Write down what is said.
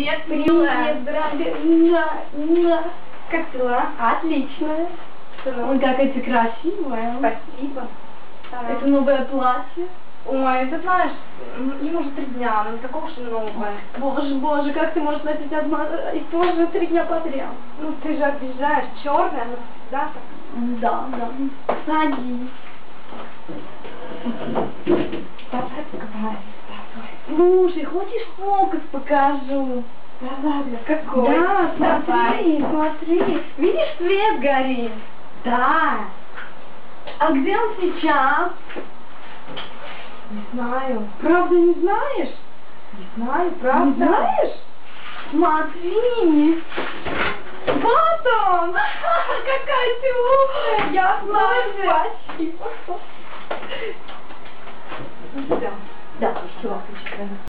Привет, милая. Привет, дорогая. Как дела? Отлично. Ой, какая ты красивая. Спасибо. Это новое платье. Ой, ты знаешь, ему уже 3 дня, но не такого уж и новое. Боже, как ты можешь носить и тоже 3 дня подряд? Ну ты же объезжаешь, черная, но всегда так. Да. Садись. Давай поговорим с тобой. Слушай, хочешь фокус покажу? Да ладно, какой? Да, Давай. смотри. Видишь, свет горит? Да. А где он сейчас? Не знаю. Правда не знаешь? Не знаю, Не правда. знаешь? Смотри. Вот он! Какая ты умная! Я знаю! Спасибо. Да. Да, все.